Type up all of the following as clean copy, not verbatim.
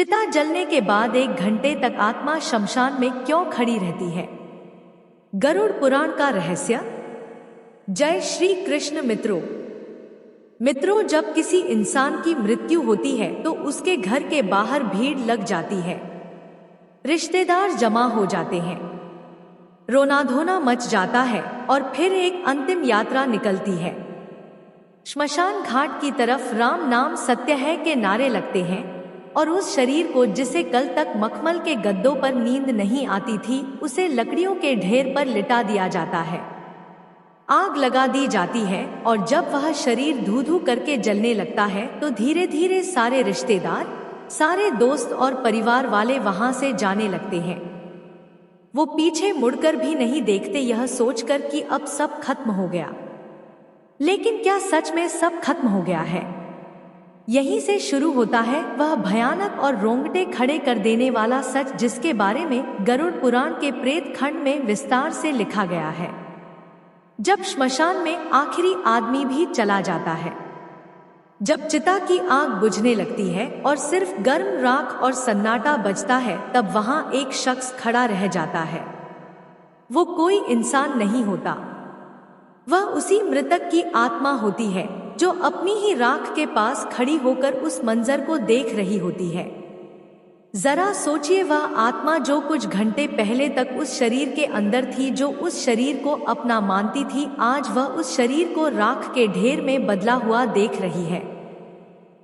चिता जलने के बाद 1 घंटे तक आत्मा शमशान में क्यों खड़ी रहती है? गरुड़ पुराण का रहस्य। जय श्री कृष्ण मित्रों, जब किसी इंसान की मृत्यु होती है तो उसके घर के बाहर भीड़ लग जाती है। रिश्तेदार जमा हो जाते हैं, रोना धोना मच जाता है और फिर एक अंतिम यात्रा निकलती है। श्मशान घाट की तरफ राम नाम सत्य है के नारे लगते हैं और उस शरीर को जिसे कल तक मखमल के गद्दों पर नींद नहीं आती थी, उसे लकड़ियों के ढेर पर लिटा दिया जाता है। आग लगा दी जाती है और जब वह शरीर धू धू करके जलने लगता है तो धीरे धीरे सारे रिश्तेदार, सारे दोस्त और परिवार वाले वहां से जाने लगते हैं। वो पीछे मुड़कर भी नहीं देखते, यह सोचकर कि अब सब खत्म हो गया। लेकिन क्या सच में सब खत्म हो गया है? यहीं से शुरू होता है वह भयानक और रोंगटे खड़े कर देने वाला सच, जिसके बारे में गरुड़ पुराण के प्रेत खंड में विस्तार से लिखा गया है। जब श्मशान में आखिरी आदमी भी चला जाता है, जब चिता की आग बुझने लगती है और सिर्फ गर्म राख और सन्नाटा बचता है, तब वहां एक शख्स खड़ा रह जाता है। वो कोई इंसान नहीं होता, वह उसी मृतक की आत्मा होती है जो अपनी ही राख के पास खड़ी होकर उस मंजर को देख रही होती है। जरा सोचिए, वह आत्मा जो कुछ घंटे पहले तक उस शरीर के अंदर थी, जो उस शरीर को अपना मानती थी, आज वह उस शरीर को राख के ढेर में बदला हुआ देख रही है।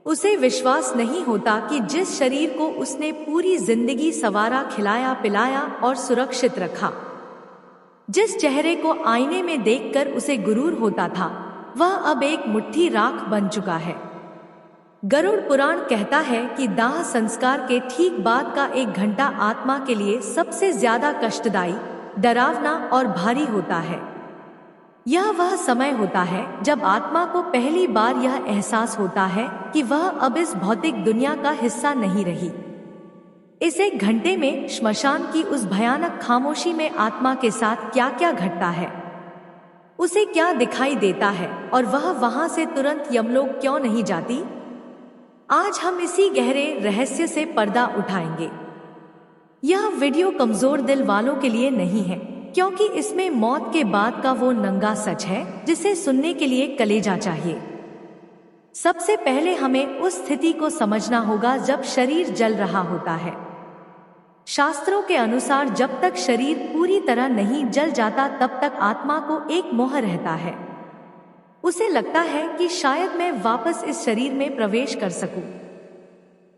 उसे विश्वास नहीं होता कि जिस शरीर को उसने पूरी जिंदगी संवारा, खिलाया पिलाया और सुरक्षित रखा, जिस चेहरे को आईने में देखकर उसे गुरूर होता था, वह अब एक मुट्ठी राख बन चुका है। गरुड़ पुराण कहता है कि दाह संस्कार के ठीक बाद का 1 घंटा आत्मा के लिए सबसे ज्यादा कष्टदायी, डरावना और भारी होता है। यह वह समय होता है जब आत्मा को पहली बार यह एहसास होता है कि वह अब इस भौतिक दुनिया का हिस्सा नहीं रही। इस 1 घंटे में श्मशान की उस भयानक खामोशी में आत्मा के साथ क्या क्या घटता है, उसे क्या दिखाई देता है और वह वहां से तुरंत यमलोक क्यों नहीं जाती? आज हम इसी गहरे रहस्य से पर्दा उठाएंगे। यह वीडियो कमजोर दिल वालों के लिए नहीं है, क्योंकि इसमें मौत के बाद का वो नंगा सच है जिसे सुनने के लिए कलेजा चाहिए। सबसे पहले हमें उस स्थिति को समझना होगा जब शरीर जल रहा होता है। शास्त्रों के अनुसार जब तक शरीर पूरी तरह नहीं जल जाता, तब तक आत्मा को एक मोह रहता है। उसे लगता है कि शायद मैं वापस इस शरीर में प्रवेश कर सकूं,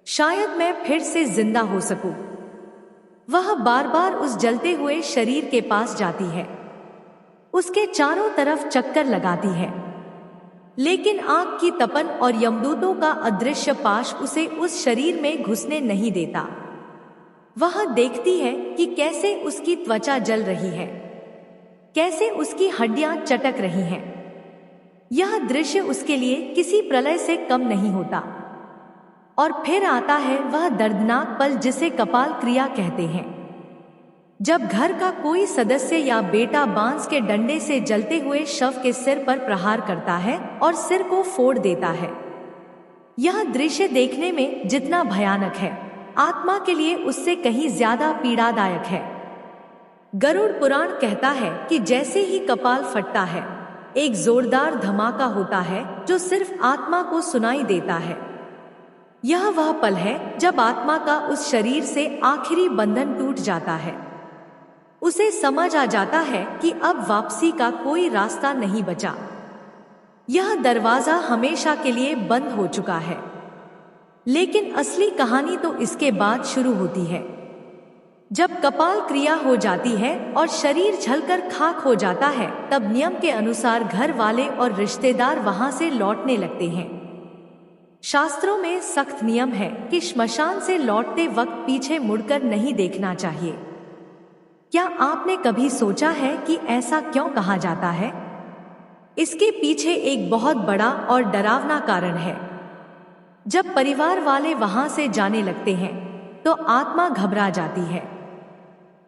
शायद मैं फिर से जिंदा हो सकूं। वह बार बार उस जलते हुए शरीर के पास जाती है, उसके चारों तरफ चक्कर लगाती है, लेकिन आग की तपन और यमदूतों का अदृश्य पाश उसे उस शरीर में घुसने नहीं देता। वह देखती है कि कैसे उसकी त्वचा जल रही है, कैसे उसकी हड्डियां चटक रही हैं। यह दृश्य उसके लिए किसी प्रलय से कम नहीं होता। और फिर आता है वह दर्दनाक पल जिसे कपाल क्रिया कहते हैं, जब घर का कोई सदस्य या बेटा बांस के डंडे से जलते हुए शव के सिर पर प्रहार करता है और सिर को फोड़ देता है। यह दृश्य देखने में जितना भयानक है, आत्मा के लिए उससे कहीं ज्यादा पीड़ादायक है। गरुड़ पुराण कहता है कि जैसे ही कपाल फटता है, एक जोरदार धमाका होता है जो सिर्फ आत्मा को सुनाई देता है। यह वह पल है जब आत्मा का उस शरीर से आखिरी बंधन टूट जाता है। उसे समझ आ जाता है कि अब वापसी का कोई रास्ता नहीं बचा, यह दरवाजा हमेशा के लिए बंद हो चुका है। लेकिन असली कहानी तो इसके बाद शुरू होती है, जब कपाल क्रिया हो जाती है और शरीर जलकर खाक हो जाता है। तब नियम के अनुसार घर वाले और रिश्तेदार वहां से लौटने लगते हैं। शास्त्रों में सख्त नियम है कि श्मशान से लौटते वक्त पीछे मुड़कर नहीं देखना चाहिए। क्या आपने कभी सोचा है कि ऐसा क्यों कहा जाता है? इसके पीछे एक बहुत बड़ा और डरावना कारण है। जब परिवार वाले वहां से जाने लगते हैं तो आत्मा घबरा जाती है।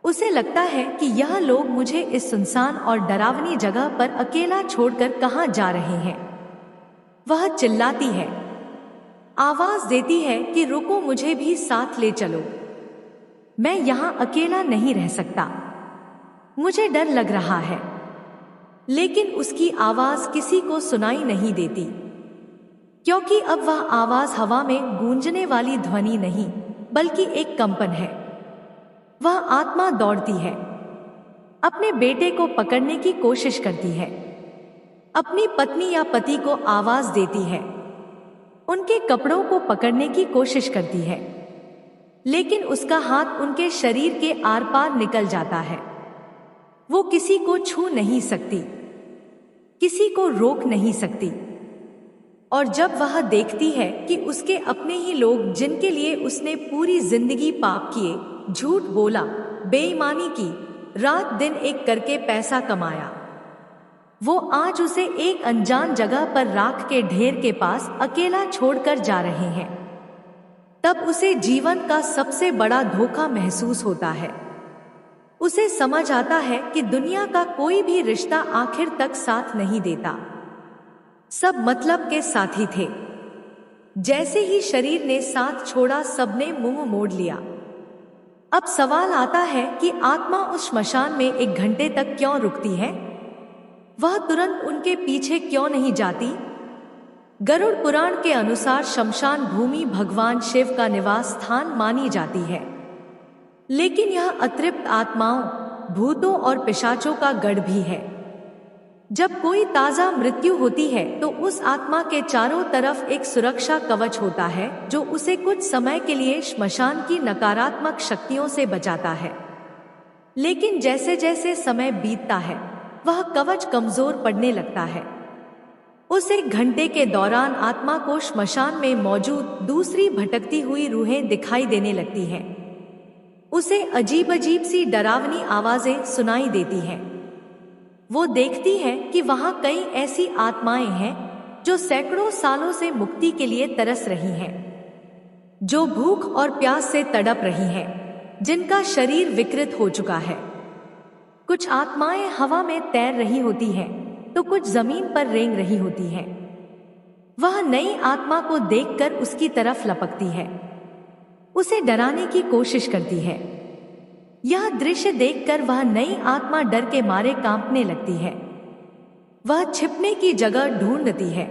उसे लगता है कि यह लोग मुझे इस सुनसान और डरावनी जगह पर अकेला छोड़कर कहां जा रहे हैं। वह चिल्लाती है, आवाज देती है कि रुको, मुझे भी साथ ले चलो, मैं यहाँ अकेला नहीं रह सकता, मुझे डर लग रहा है। लेकिन उसकी आवाज किसी को सुनाई नहीं देती, क्योंकि अब वह आवाज हवा में गूंजने वाली ध्वनि नहीं बल्कि एक कंपन है। वह आत्मा दौड़ती है, अपने बेटे को पकड़ने की कोशिश करती है, अपनी पत्नी या पति को आवाज देती है, उनके कपड़ों को पकड़ने की कोशिश करती है, लेकिन उसका हाथ उनके शरीर के आर पार निकल जाता है। वो किसी को छू नहीं सकती, किसी को रोक नहीं सकती। और जब वह देखती है कि उसके अपने ही लोग, जिनके लिए उसने पूरी जिंदगी पाप किए, झूठ बोला, बेईमानी की, रात दिन एक करके पैसा कमाया, वो आज उसे एक अनजान जगह पर राख के ढेर के पास अकेला छोड़कर जा रहे हैं, तब उसे जीवन का सबसे बड़ा धोखा महसूस होता है। उसे समझ आता है कि दुनिया का कोई भी रिश्ता आखिर तक साथ नहीं देता, सब मतलब के साथी थे। जैसे ही शरीर ने साथ छोड़ा, सबने मुंह मोड़ लिया। अब सवाल आता है कि आत्मा उस श्मशान में 1 घंटे तक क्यों रुकती है? वह तुरंत उनके पीछे क्यों नहीं जाती? गरुड़ पुराण के अनुसार शमशान भूमि भगवान शिव का निवास स्थान मानी जाती है, लेकिन यह अतृप्त आत्माओं, भूतों और पिशाचों का गढ़ भी है। जब कोई ताजा मृत्यु होती है तो उस आत्मा के चारों तरफ एक सुरक्षा कवच होता है जो उसे कुछ समय के लिए श्मशान की नकारात्मक शक्तियों से बचाता है। लेकिन जैसे जैसे समय बीतता है, वह कवच कमजोर पड़ने लगता है। उस 1 घंटे के दौरान आत्मा को श्मशान में मौजूद दूसरी भटकती हुई रूहें दिखाई देने लगती हैं। उसे अजीब अजीब सी डरावनी आवाजें सुनाई देती हैं। वो देखती है कि वहां कई ऐसी आत्माएं हैं जो सैकड़ों सालों से मुक्ति के लिए तरस रही हैं, जो भूख और प्यास से तड़प रही हैं, जिनका शरीर विकृत हो चुका है। कुछ आत्माएं हवा में तैर रही होती हैं, तो कुछ जमीन पर रेंग रही होती हैं। वह नई आत्मा को देखकर उसकी तरफ लपकती है, उसे डराने की कोशिश करती है। यह दृश्य देखकर वह नई आत्मा डर के मारे कांपने लगती है। वह छिपने की जगह ढूंढती है,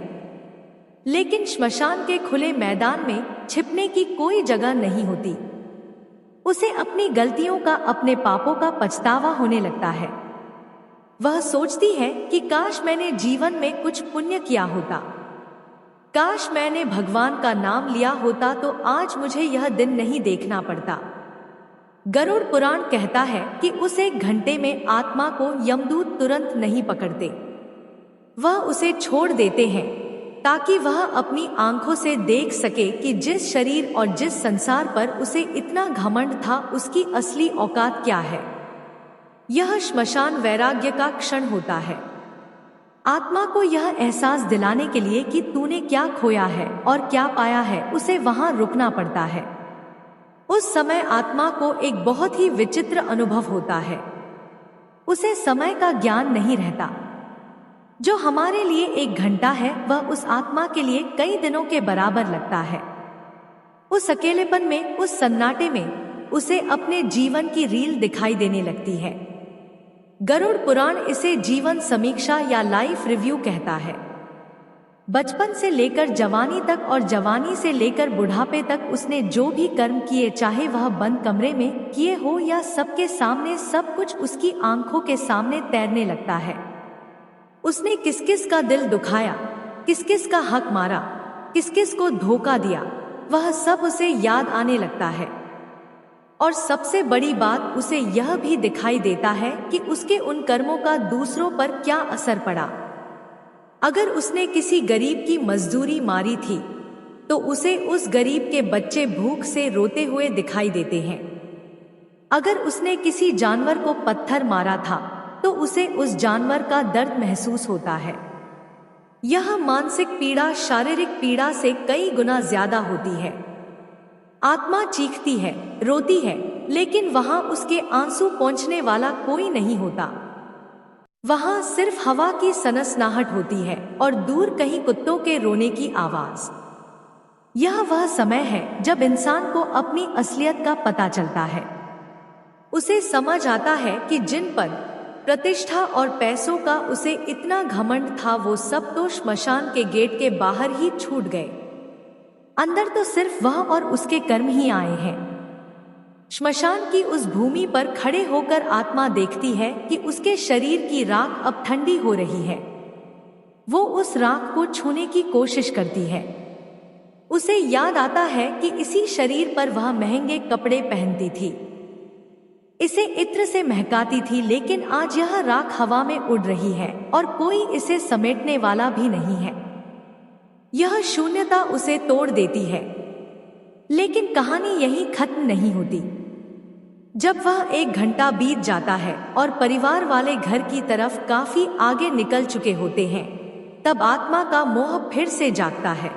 लेकिन श्मशान के खुले मैदान में छिपने की कोई जगह नहीं होती। उसे अपनी गलतियों का, अपने पापों का पछतावा होने लगता है। वह सोचती है कि काश मैंने जीवन में कुछ पुण्य किया होता, काश मैंने भगवान का नाम लिया होता तो आज मुझे यह दिन नहीं देखना पड़ता। गरुड़ पुराण कहता है कि उस 1 घंटे में आत्मा को यमदूत तुरंत नहीं पकड़ते, वह उसे छोड़ देते हैं ताकि वह अपनी आंखों से देख सके कि जिस शरीर और जिस संसार पर उसे इतना घमंड था, उसकी असली औकात क्या है। यह श्मशान वैराग्य का क्षण होता है, आत्मा को यह एहसास दिलाने के लिए कि तूने क्या खोया है और क्या पाया है, उसे वहां रुकना पड़ता है। उस समय आत्मा को एक बहुत ही विचित्र अनुभव होता है। उसे समय का ज्ञान नहीं रहता। जो हमारे लिए 1 घंटा है, वह उस आत्मा के लिए कई दिनों के बराबर लगता है। उस अकेलेपन में, उस सन्नाटे में उसे अपने जीवन की रील दिखाई देने लगती है। गरुड़ पुराण इसे जीवन समीक्षा या लाइफ रिव्यू कहता है। बचपन से लेकर जवानी तक और जवानी से लेकर बुढ़ापे तक उसने जो भी कर्म किए, चाहे वह बंद कमरे में किए हो या सबके सामने, सब कुछ उसकी आंखों के सामने तैरने लगता है। उसने किस किस का दिल दुखाया, किस किस का हक मारा, किस किस को धोखा दिया, वह सब उसे याद आने लगता है। और सबसे बड़ी बात, उसे यह भी दिखाई देता है कि उसके उन कर्मों का दूसरों पर क्या असर पड़ा। अगर उसने किसी गरीब की मजदूरी मारी थी तो उसे उस गरीब के बच्चे भूख से रोते हुए दिखाई देते हैं। अगर उसने किसी जानवर को पत्थर मारा था तो उसे उस जानवर का दर्द महसूस होता है। यह मानसिक पीड़ा शारीरिक पीड़ा से कई गुना ज्यादा होती है। आत्मा चीखती है, रोती है, लेकिन वहां उसके आंसू पोंछने वाला कोई नहीं होता। वहां सिर्फ हवा की सनसनाहट होती है और दूर कहीं कुत्तों के रोने की आवाज। यह वह समय है जब इंसान को अपनी असलियत का पता चलता है। उसे समझ आता है कि जिन पद, प्रतिष्ठा और पैसों का उसे इतना घमंड था वो सब तो श्मशान के गेट के बाहर ही छूट गए। अंदर तो सिर्फ वह और उसके कर्म ही आए हैं। श्मशान की उस भूमि पर खड़े होकर आत्मा देखती है कि उसके शरीर की राख अब ठंडी हो रही है। वो उस राख को छूने की कोशिश करती है। उसे याद आता है कि इसी शरीर पर वह महंगे कपड़े पहनती थी, इसे इत्र से महकाती थी, लेकिन आज यह राख हवा में उड़ रही है और कोई इसे समेटने वाला भी नहीं है। यह शून्यता उसे तोड़ देती है। लेकिन कहानी यहीं खत्म नहीं होती। जब वह 1 घंटा बीत जाता है और परिवार वाले घर की तरफ काफी आगे निकल चुके होते हैं, तब आत्मा का मोह फिर से जागता है।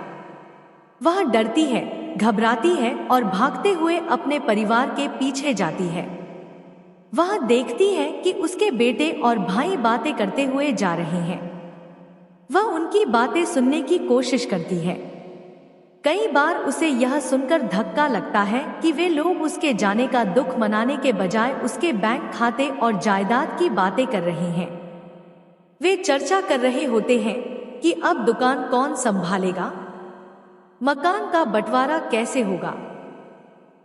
वह डरती है, घबराती है और भागते हुए अपने परिवार के पीछे जाती है। वह देखती है कि उसके बेटे और भाई बातें करते हुए जा रहे हैं। वह उनकी बातें सुनने की कोशिश करती है। कई बार उसे यह सुनकर धक्का लगता है कि वे लोग उसके जाने का दुख मनाने के बजाय उसके बैंक खाते और जायदाद की बातें कर रहे हैं। वे चर्चा कर रहे होते हैं कि अब दुकान कौन संभालेगा, मकान का बंटवारा कैसे होगा।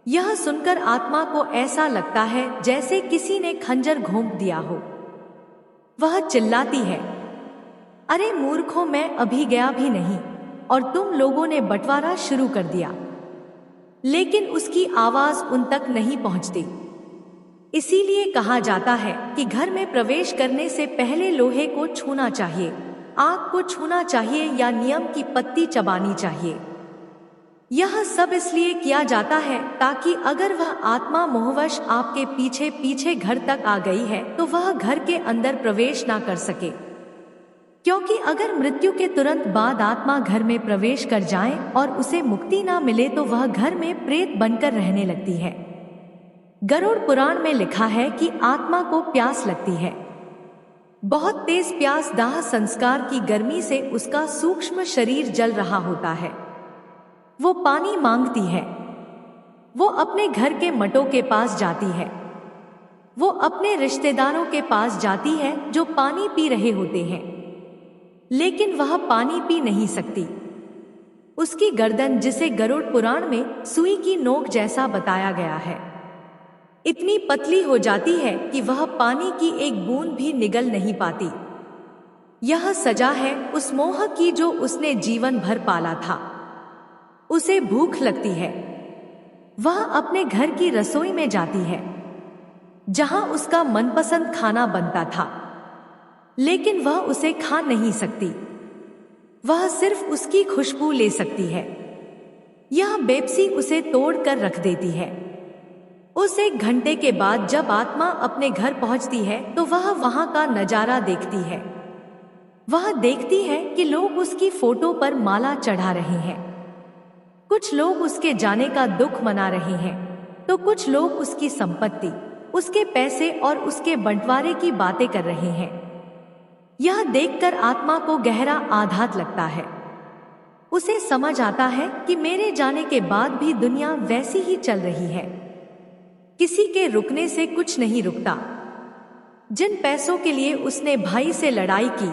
यह सुनकर आत्मा को ऐसा लगता है जैसे किसी ने खंजर घोंप दिया हो। वह चिल्लाती है, अरे मूर्खों, मैं अभी गया भी नहीं और तुम लोगों ने बंटवारा शुरू कर दिया। लेकिन उसकी आवाज उन तक नहीं पहुंचती। इसीलिए कहा जाता है कि घर में प्रवेश करने से पहले लोहे को छूना चाहिए, आग को छूना चाहिए या नियम की पत्ती चबानी चाहिए। यह सब इसलिए किया जाता है ताकि अगर वह आत्मा मोहवश आपके पीछे पीछे घर तक आ गई है तो वह घर के अंदर प्रवेश ना कर सके। क्योंकि अगर मृत्यु के तुरंत बाद आत्मा घर में प्रवेश कर जाए और उसे मुक्ति ना मिले तो वह घर में प्रेत बनकर रहने लगती है। गरुड़ पुराण में लिखा है कि आत्मा को प्यास लगती है। बहुत तेज प्यास, दाह संस्कार की गर्मी से उसका सूक्ष्म शरीर जल रहा होता है। वो पानी मांगती है। वो अपने घर के मटों के पास जाती है। वो अपने रिश्तेदारों के पास जाती है जो पानी पी रहे होते हैं, लेकिन वह पानी पी नहीं सकती। उसकी गर्दन, जिसे गरुड़ पुराण में सुई की नोक जैसा बताया गया है, इतनी पतली हो जाती है कि वह पानी की एक बूंद भी निगल नहीं पाती। यह सजा है उस मोह की जो उसने जीवन भर पाला था। उसे भूख लगती है। वह अपने घर की रसोई में जाती है जहां उसका मनपसंद खाना बनता था, लेकिन वह उसे खा नहीं सकती। वह सिर्फ उसकी खुशबू ले सकती है। यह बेबसी उसे तोड़कर रख देती है। उस 1 घंटे के बाद जब आत्मा अपने घर पहुंचती है तो वह वहां का नजारा देखती है। वह देखती है कि लोग उसकी फोटो पर माला चढ़ा रहे हैं। कुछ लोग उसके जाने का दुख मना रहे हैं तो कुछ लोग उसकी संपत्ति, उसके पैसे और उसके बंटवारे की बातें कर रहे हैं। यह देखकर आत्मा को गहरा आघात लगता है। उसे समझ आता है कि मेरे जाने के बाद भी दुनिया वैसी ही चल रही है। किसी के रुकने से कुछ नहीं रुकता। जिन पैसों के लिए उसने भाई से लड़ाई की,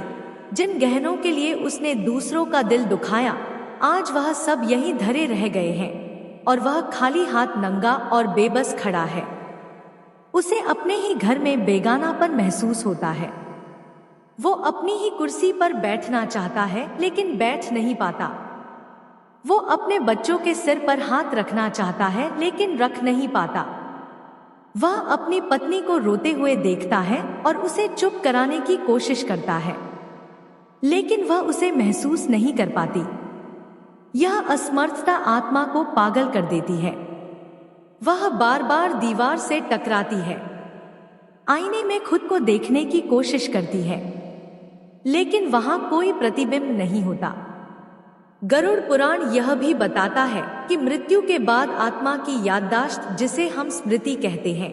जिन गहनों के लिए उसने दूसरों का दिल दुखाया, आज वह सब यहीं धरे रह गए हैं और वह खाली हाथ, नंगा और बेबस खड़ा है। उसे अपने ही घर में बेगानापन महसूस होता है। वो अपनी ही कुर्सी पर बैठना चाहता है लेकिन बैठ नहीं पाता। वो अपने बच्चों के सिर पर हाथ रखना चाहता है लेकिन रख नहीं पाता। वह अपनी पत्नी को रोते हुए देखता है और उसे चुप कराने की कोशिश करता है, लेकिन वह उसे महसूस नहीं कर पाती। यह असमर्थता आत्मा को पागल कर देती है। वह बार बार दीवार से टकराती है, आईने में खुद को देखने की कोशिश करती है, लेकिन वहां कोई प्रतिबिंब नहीं होता। गरुड़ पुराण यह भी बताता है कि मृत्यु के बाद आत्मा की याददाश्त, जिसे हम स्मृति कहते हैं,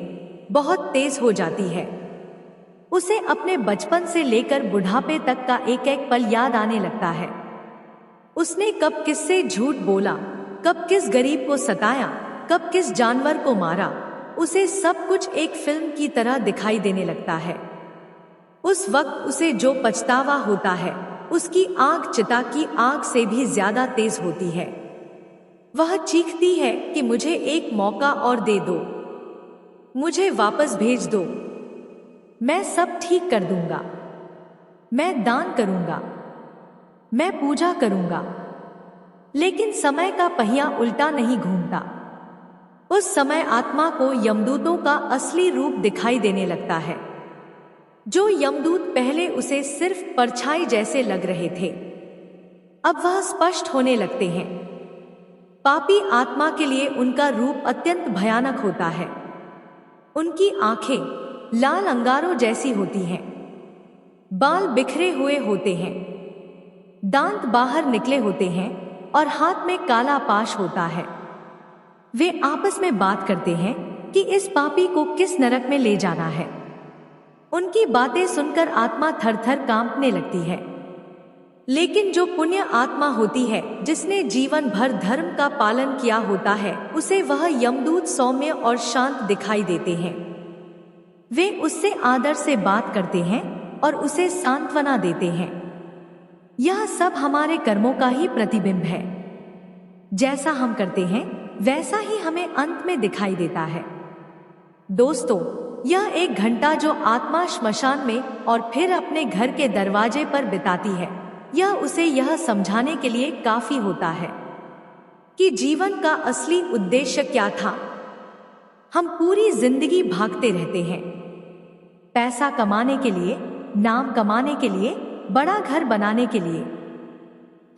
बहुत तेज हो जाती है। उसे अपने बचपन से लेकर बुढ़ापे तक का एक एक पल याद आने लगता है। उसने कब किससे झूठ बोला, कब किस गरीब को सताया, कब किस जानवर को मारा, उसे सब कुछ एक फिल्म की तरह दिखाई देने लगता है। उस वक्त उसे जो पछतावा होता है, उसकी आग चिता की आग से भी ज्यादा तेज होती है। वह चीखती है कि मुझे एक मौका और दे दो, मुझे वापस भेज दो, मैं सब ठीक कर दूंगा, मैं दान करूंगा, मैं पूजा करूंगा। लेकिन समय का पहिया उल्टा नहीं घूमता। उस समय आत्मा को यमदूतों का असली रूप दिखाई देने लगता है। जो यमदूत पहले उसे सिर्फ परछाई जैसे लग रहे थे, अब वह स्पष्ट होने लगते हैं। पापी आत्मा के लिए उनका रूप अत्यंत भयानक होता है। उनकी आंखें लाल अंगारों जैसी होती हैं, बाल बिखरे हुए होते हैं, दांत बाहर निकले होते हैं और हाथ में काला पाश होता है। वे आपस में बात करते हैं कि इस पापी को किस नरक में ले जाना है। उनकी बातें सुनकर आत्मा थर-थर कांपने लगती है। लेकिन जो पुण्य आत्मा होती है, जिसने जीवन भर धर्म का पालन किया होता है, उसे वह यमदूत सौम्य और शांत दिखाई देते हैं। वे उससे आदर से बात करते हैं और उसे सांत्वना देते हैं। यह सब हमारे कर्मों का ही प्रतिबिंब है। जैसा हम करते हैं वैसा ही हमें अंत में दिखाई देता है। दोस्तों, यह 1 घंटा जो आत्मा श्मशान में और फिर अपने घर के दरवाजे पर बिताती है, यह उसे यह समझाने के लिए काफी होता है कि जीवन का असली उद्देश्य क्या था। हम पूरी जिंदगी भागते रहते हैं, पैसा कमाने के लिए, नाम कमाने के लिए, बड़ा घर बनाने के लिए।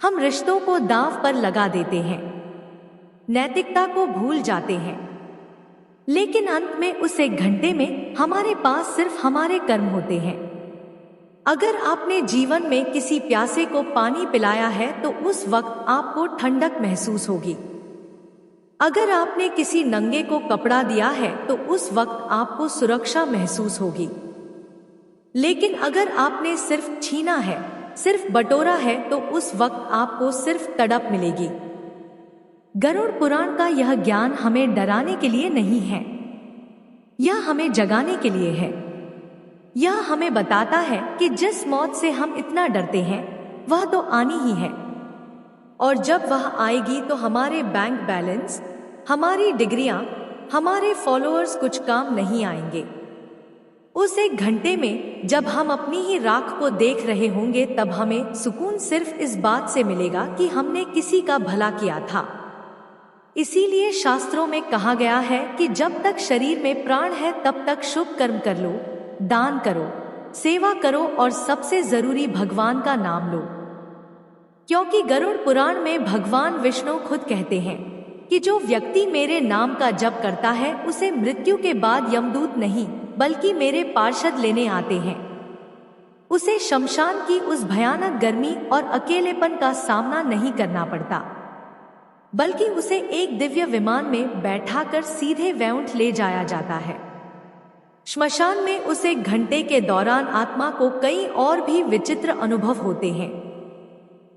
हम रिश्तों को दांव पर लगा देते हैं, नैतिकता को भूल जाते हैं। लेकिन अंत में उस 1 घंटे में हमारे पास सिर्फ हमारे कर्म होते हैं। अगर आपने जीवन में किसी प्यासे को पानी पिलाया है तो उस वक्त आपको ठंडक महसूस होगी। अगर आपने किसी नंगे को कपड़ा दिया है तो उस वक्त आपको सुरक्षा महसूस होगी। लेकिन अगर आपने सिर्फ छीना है, सिर्फ बटोरा है, तो उस वक्त आपको सिर्फ तड़प मिलेगी। गरुड़ पुराण का यह ज्ञान हमें डराने के लिए नहीं है, यह हमें जगाने के लिए है। यह हमें बताता है कि जिस मौत से हम इतना डरते हैं वह तो आनी ही है, और जब वह आएगी तो हमारे बैंक बैलेंस, हमारी डिग्रियां, हमारे फॉलोअर्स कुछ काम नहीं आएंगे। उस 1 घंटे में जब हम अपनी ही राख को देख रहे होंगे, तब हमें सुकून सिर्फ इस बात से मिलेगा कि हमने किसी का भला किया था। इसीलिए शास्त्रों में कहा गया है कि जब तक शरीर में प्राण है तब तक शुभ कर्म कर लो, दान करो, सेवा करो और सबसे जरूरी भगवान का नाम लो। क्योंकि गरुड़ पुराण में भगवान विष्णु खुद कहते हैं कि जो व्यक्ति मेरे नाम का जप करता है उसे मृत्यु के बाद यमदूत नहीं बल्कि मेरे पार्षद लेने आते हैं। उसे शमशान की उस भयानक गर्मी और अकेलेपन का सामना नहीं करना पड़ता, बल्कि उसे एक दिव्य विमान में बैठाकर सीधे वैकुंठ ले जाया जाता है। श्मशान में उस 1 घंटे के दौरान आत्मा को कई और भी विचित्र अनुभव होते हैं।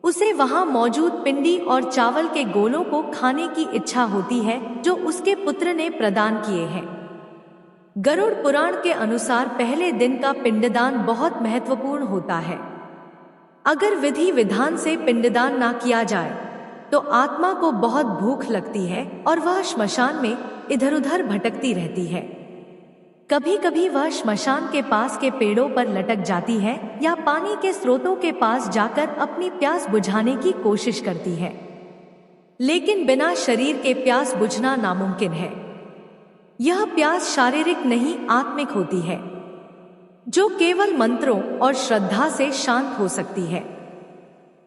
उसे वहां मौजूद पिंडी और चावल के गोलों को खाने की इच्छा होती है जो उसके पुत्र ने प्रदान किए हैं। गरुड़ पुराण के अनुसार पहले दिन का पिंडदान बहुत महत्वपूर्ण होता है। अगर विधि विधान से पिंडदान ना किया जाए तो आत्मा को बहुत भूख लगती है और वह श्मशान में इधर उधर भटकती रहती है। कभी कभी वह श्मशान के पास के पेड़ों पर लटक जाती है या पानी के स्रोतों के पास जाकर अपनी प्यास बुझाने की कोशिश करती है। लेकिन बिना शरीर के प्यास बुझना नामुमकिन है। यह प्यास शारीरिक नहीं आत्मिक होती है, जो केवल मंत्रों और श्रद्धा से शांत हो सकती है।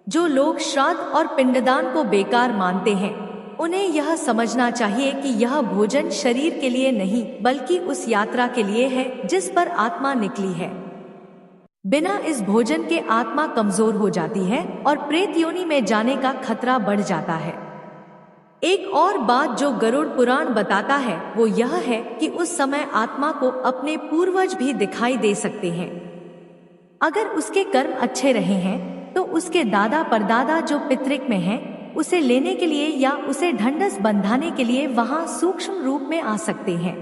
जो लोग श्राद्ध और पिंडदान को बेकार मानते हैं, उन्हें यह समझना चाहिए कि यह भोजन शरीर के लिए नहीं बल्कि उस यात्रा के लिए है जिस पर आत्मा निकली है। बिना इस भोजन के आत्मा कमजोर हो जाती है और प्रेत योनि में जाने का खतरा बढ़ जाता है। एक और बात जो गरुड़ पुराण बताता है वो यह है कि उस समय आत्मा को अपने पूर्वज भी दिखाई दे सकते हैं। अगर उसके कर्म अच्छे रहे हैं तो उसके दादा परदादा जो पितृक में हैं, उसे लेने के लिए या उसे ढंढस बंधाने के लिए वहां सूक्ष्म रूप में आ सकते हैं।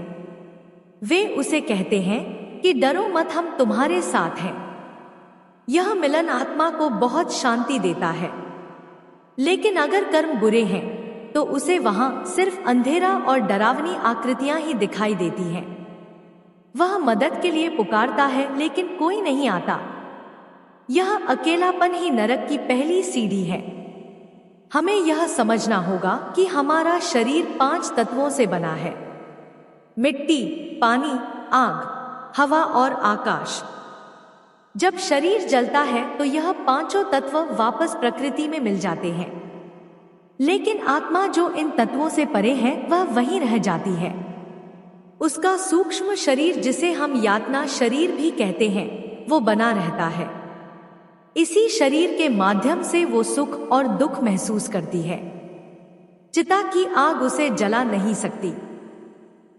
वे उसे कहते हैं कि डरो मत, हम तुम्हारे साथ हैं। यह मिलन आत्मा को बहुत शांति देता है। लेकिन अगर कर्म बुरे हैं तो उसे वहां सिर्फ अंधेरा और डरावनी आकृतियां ही दिखाई देती हैं। वह मदद के लिए पुकारता है लेकिन कोई नहीं आता। यह अकेलापन ही नरक की पहली सीढ़ी है। हमें यह समझना होगा कि हमारा शरीर 5 तत्वों से बना है: मिट्टी, पानी, आग, हवा और आकाश। जब शरीर जलता है तो यह 5 तत्व वापस प्रकृति में मिल जाते हैं। लेकिन आत्मा जो इन तत्वों से परे है वह वहीं रह जाती है। उसका सूक्ष्म शरीर, जिसे हम यातना शरीर भी कहते हैं, वो बना रहता है। इसी शरीर के माध्यम से वो सुख और दुख महसूस करती है। चिता की आग उसे जला नहीं सकती,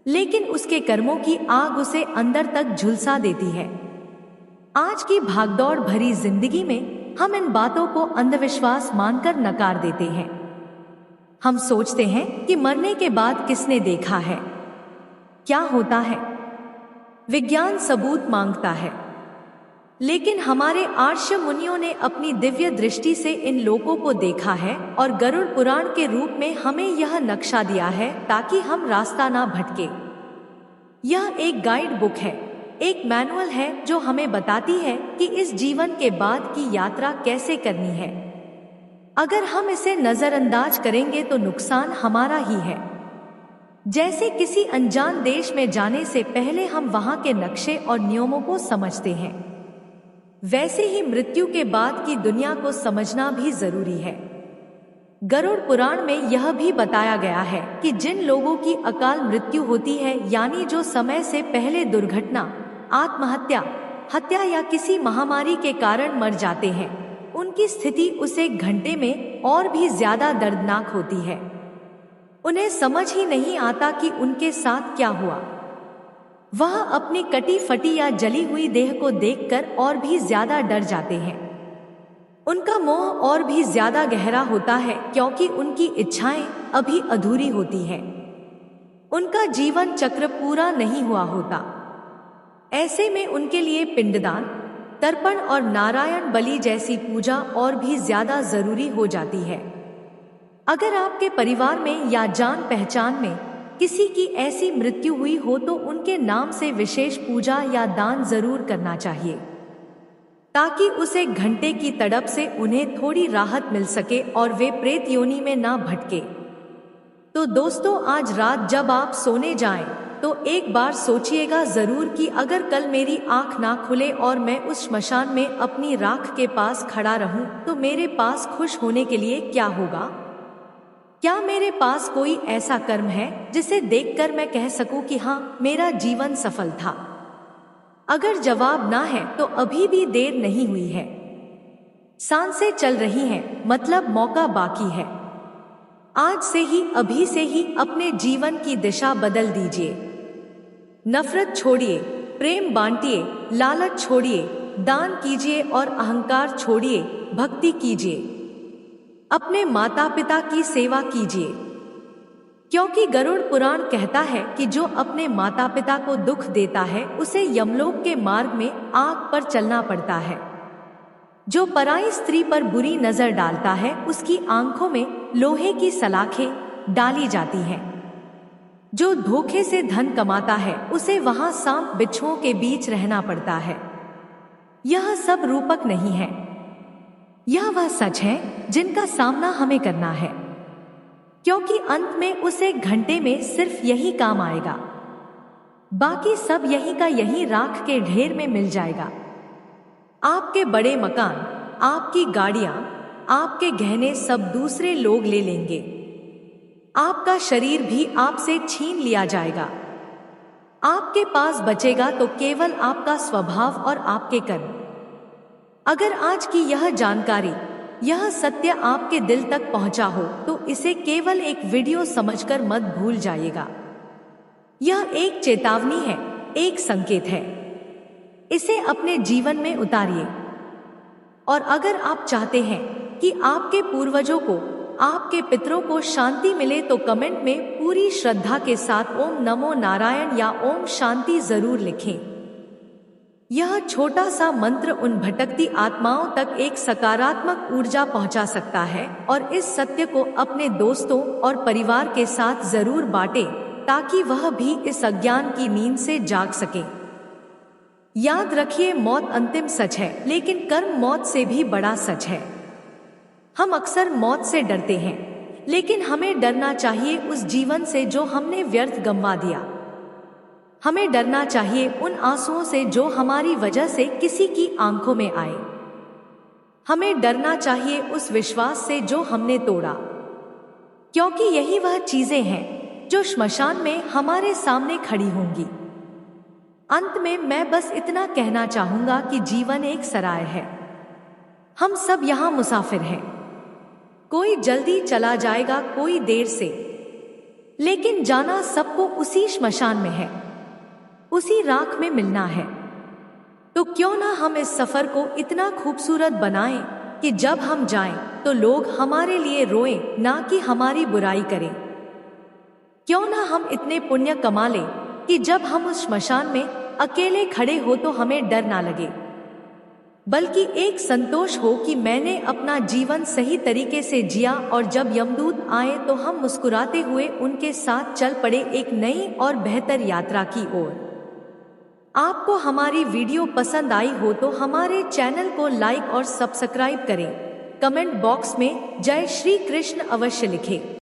लेकिन उसके कर्मों की आग उसे अंदर तक झुलसा देती है। आज की भागदौड़ भरी जिंदगी में हम इन बातों को अंधविश्वास मानकर नकार देते हैं। हम सोचते हैं कि मरने के बाद किसने देखा है, क्या होता है। विज्ञान सबूत मांगता है, लेकिन हमारे आर्ष मुनियों ने अपनी दिव्य दृष्टि से इन लोगों को देखा है और गरुड़ पुराण के रूप में हमें यह नक्शा दिया है ताकि हम रास्ता ना भटके। यह एक गाइड बुक है, एक मैनुअल है जो हमें बताती है कि इस जीवन के बाद की यात्रा कैसे करनी है। अगर हम इसे नजरअंदाज करेंगे तो नुकसान हमारा ही है। जैसे किसी अनजान देश में जाने से पहले हम वहां के नक्शे और नियमों को समझते हैं, वैसे ही मृत्यु के बाद की दुनिया को समझना भी जरूरी है। गरुड़ पुराण में यह भी बताया गया है कि जिन लोगों की अकाल मृत्यु होती है, यानी जो समय से पहले दुर्घटना, आत्महत्या, हत्या या किसी महामारी के कारण मर जाते हैं, उनकी स्थिति उस एक घंटे में और भी ज्यादा दर्दनाक होती है। उन्हें समझ ही नहीं आता कि उनके साथ क्या हुआ। वह अपनी कटी फटी या जली हुई देह को देखकर और भी ज्यादा डर जाते हैं। उनका मोह और भी ज्यादा गहरा होता है क्योंकि उनकी इच्छाएं अभी अधूरी होती हैं। उनका जीवन चक्र पूरा नहीं हुआ होता। ऐसे में उनके लिए पिंडदान, तर्पण और नारायण बलि जैसी पूजा और भी ज्यादा जरूरी हो जाती है। अगर आपके परिवार में या जान पहचान में किसी की ऐसी मृत्यु हुई हो तो उनके नाम से विशेष पूजा या दान जरूर करना चाहिए, ताकि उस एक घंटे की तड़प से उन्हें थोड़ी राहत मिल सके और वे प्रेत योनि में ना भटके। तो दोस्तों, आज रात जब आप सोने जाएं तो एक बार सोचिएगा जरूर कि अगर कल मेरी आंख ना खुले और मैं उस श्मशान में अपनी राख के पास खड़ा रहूं तो मेरे पास खुश होने के लिए क्या होगा। क्या मेरे पास कोई ऐसा कर्म है जिसे देखकर मैं कह सकूं कि हाँ, मेरा जीवन सफल था। अगर जवाब ना है तो अभी भी देर नहीं हुई है। सांसें चल रही हैं, मतलब मौका बाकी है। आज से ही, अभी से ही अपने जीवन की दिशा बदल दीजिए। नफरत छोड़िए, प्रेम बांटिए, लालच छोड़िए, दान कीजिए और अहंकार छोड़िए, भक्ति कीजिए। अपने माता पिता की सेवा कीजिए, क्योंकि गरुड़ पुराण कहता है कि जो अपने माता पिता को दुख देता है उसे यमलोक के मार्ग में आग पर चलना पड़ता है। जो पराई स्त्री पर बुरी नजर डालता है उसकी आंखों में लोहे की सलाखें डाली जाती हैं। जो धोखे से धन कमाता है उसे वहां सांप बिच्छुओं के बीच रहना पड़ता है। यह सब रूपक नहीं है, यह वह सच है जिनका सामना हमें करना है, क्योंकि अंत में उस एक घंटे में सिर्फ यही काम आएगा, बाकी सब यहीं का यहीं राख के ढेर में मिल जाएगा। आपके बड़े मकान, आपकी गाड़ियां, आपके गहने सब दूसरे लोग ले लेंगे। आपका शरीर भी आपसे छीन लिया जाएगा। आपके पास बचेगा तो केवल आपका स्वभाव और आपके कर्म। अगर आज की यह जानकारी, यह सत्य आपके दिल तक पहुंचा हो तो इसे केवल एक वीडियो समझकर मत भूल जाइएगा। यह एक चेतावनी है, एक संकेत है। इसे अपने जीवन में उतारिए। और अगर आप चाहते हैं कि आपके पूर्वजों को आपके पितरों को शांति मिले तो कमेंट में पूरी श्रद्धा के साथ ओम नमो नारायण या ओम शांति जरूर लिखें। यह छोटा सा मंत्र उन भटकती आत्माओं तक एक सकारात्मक ऊर्जा पहुंचा सकता है और इस सत्य को अपने दोस्तों और परिवार के साथ जरूर बांटें ताकि वह भी इस अज्ञान की नींद से जाग सके। याद रखिए, मौत अंतिम सच है, लेकिन कर्म मौत से भी बड़ा सच है। हम अक्सर मौत से डरते हैं, लेकिन हमें डरना चाहिए उस जीवन से जो हमने व्यर्थ गंवा दिया। हमें डरना चाहिए उन आंसुओं से जो हमारी वजह से किसी की आंखों में आए। हमें डरना चाहिए उस विश्वास से जो हमने तोड़ा, क्योंकि यही वह चीजें हैं जो श्मशान में हमारे सामने खड़ी होंगी। अंत में मैं बस इतना कहना चाहूंगा कि जीवन एक सराय है। हम सब यहाँ मुसाफिर हैं। कोई जल्दी चला जाएगा, कोई देर से, लेकिन जाना सबको उसी श्मशान में है, उसी राख में मिलना है। तो क्यों ना हम इस सफर को इतना खूबसूरत बनाएं कि जब हम जाएं तो लोग हमारे लिए रोएं, ना कि हमारी बुराई करें। क्यों ना हम इतने पुण्य कमा लें कि जब हम उस श्मशान में अकेले खड़े हो तो हमें डर ना लगे, बल्कि एक संतोष हो कि मैंने अपना जीवन सही तरीके से जिया, और जब यमदूत आए तो हम मुस्कुराते हुए उनके साथ चल पड़े एक नई और बेहतर यात्रा की ओर। आपको हमारी वीडियो पसंद आई हो तो हमारे चैनल को लाइक और सब्सक्राइब करें। कमेंट बॉक्स में जय श्री कृष्ण अवश्य लिखें।